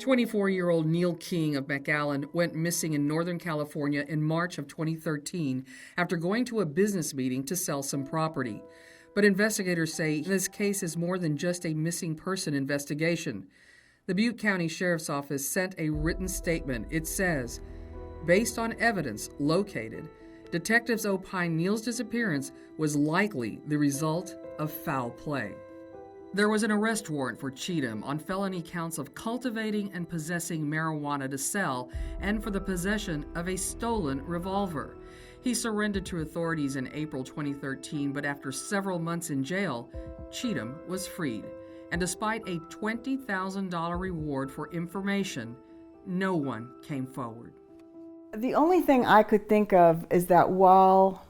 24-year-old Neal King of McAllen went missing in Northern California in March of 2013 after going to a business meeting to sell some property. But investigators say this case is more than just a missing person investigation. The Butte County Sheriff's Office sent a written statement. It says, based on evidence located, detectives opine Neal's disappearance was likely the result of foul play. There was an arrest warrant for Cheatham on felony counts of cultivating and possessing marijuana to sell and for the possession of a stolen revolver. He surrendered to authorities in April 2013, but after several months in jail, Cheatham was freed. And despite a $20,000 reward for information, no one came forward. The only thing I could think of is that while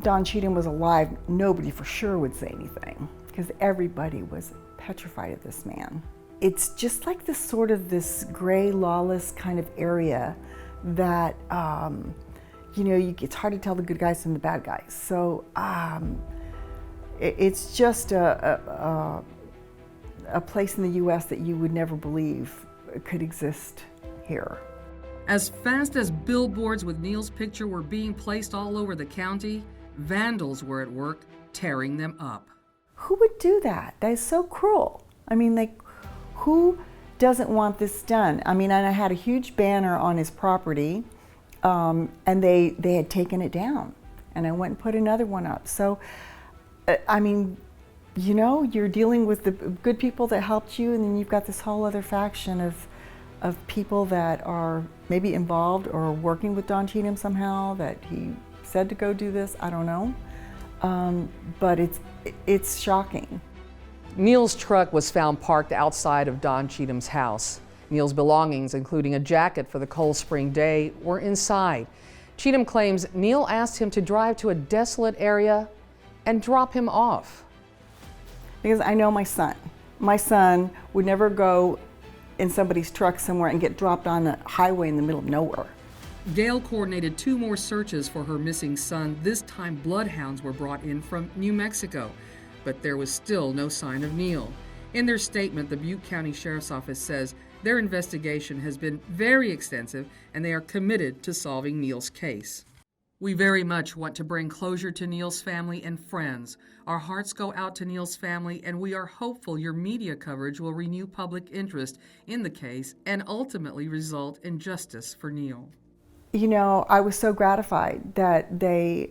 Don Cheatham was alive, nobody for sure would say anything, because everybody was petrified of this man. It's just like this gray, lawless kind of area that, it's hard to tell the good guys from the bad guys. So it's just a place in the U.S. that you would never believe could exist here. As fast as billboards with Neal's picture were being placed all over the county, vandals were at work tearing them up. Who would do that? That is so cruel. I mean, who doesn't want this done? I mean, and I had a huge banner on his property, and they had taken it down, and I went and put another one up. So, I mean, you're dealing with the good people that helped you, and then you've got this whole other faction of people that are maybe involved or working with Don Cheatham somehow, that he said to go do this, I don't know. But it's shocking. Neal's truck was found parked outside of Don Cheatham's house. Neal's belongings, including a jacket for the cold spring day, were inside. Cheatham claims Neal asked him to drive to a desolate area and drop him off. Because I know my son. My son would never go in somebody's truck somewhere and get dropped on a highway in the middle of nowhere. Gayle coordinated 2 more searches for her missing son. This time, bloodhounds were brought in from New Mexico, but there was still no sign of Neal. In their statement, the Butte County Sheriff's Office says their investigation has been very extensive and they are committed to solving Neal's case. We very much want to bring closure to Neal's family and friends. Our hearts go out to Neal's family, and we are hopeful your media coverage will renew public interest in the case and ultimately result in justice for Neal. I was so gratified that they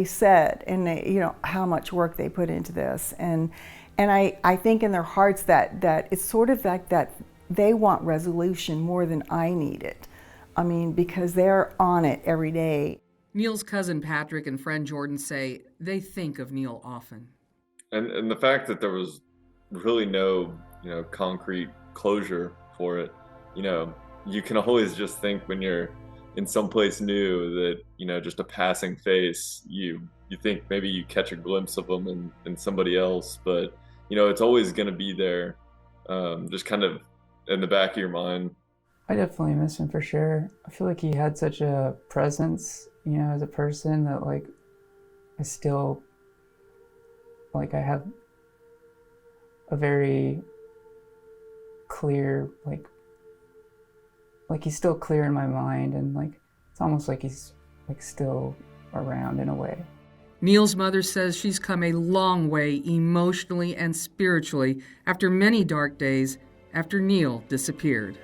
said, and how much work they put into this, and I think in their hearts that it's sort of like that they want resolution more than I need it. I mean, because they're on it every day. Neal's cousin Patrick and friend Jordan say they think of Neal often. And the fact that there was really no, concrete closure for it, you can always just think when you're in someplace new that, just a passing face, you think maybe you catch a glimpse of them in somebody else, but, it's always going to be there, just kind of in the back of your mind. I definitely miss him for sure. I feel like he had such a presence, as a person that I still, I have a very clear, he's still clear in my mind, and it's almost like he's still around in a way. Neal's mother says she's come a long way emotionally and spiritually after many dark days after Neal disappeared.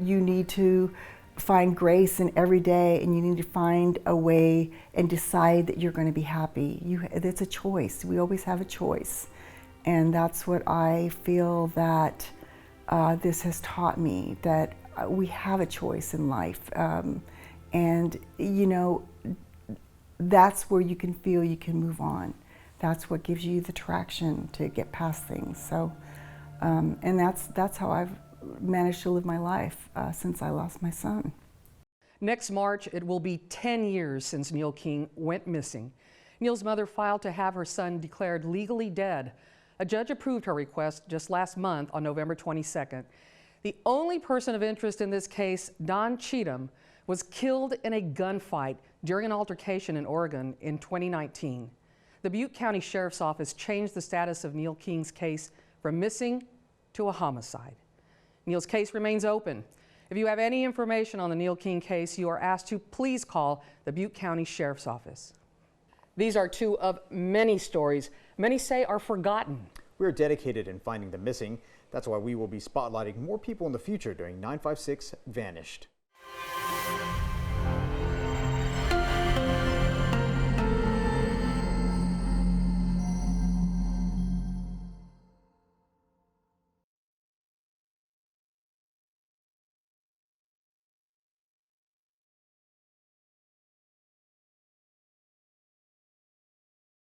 You need to find grace in every day, and you need to find a way and decide that you're going to be happy. It's a choice. We always have a choice. And that's what I feel that this has taught me, that we have a choice in life. And, that's where you can feel you can move on. That's what gives you the traction to get past things. So, and that's how I've managed to live my life since I lost my son. Next March, it will be 10 years since Neal King went missing. Neal's mother filed to have her son declared legally dead. A judge approved her request just last month on November 22nd. The only person of interest in this case, Don Cheatham, was killed in a gunfight during an altercation in Oregon in 2019. The Butte County Sheriff's Office changed the status of Neal King's case from missing to a homicide. Neal's case remains open. If you have any information on the Neal King case, you are asked to please call the Butte County Sheriff's Office. These are two of many stories many say are forgotten. We're dedicated in finding the missing. That's why we will be spotlighting more people in the future during 956 Vanished.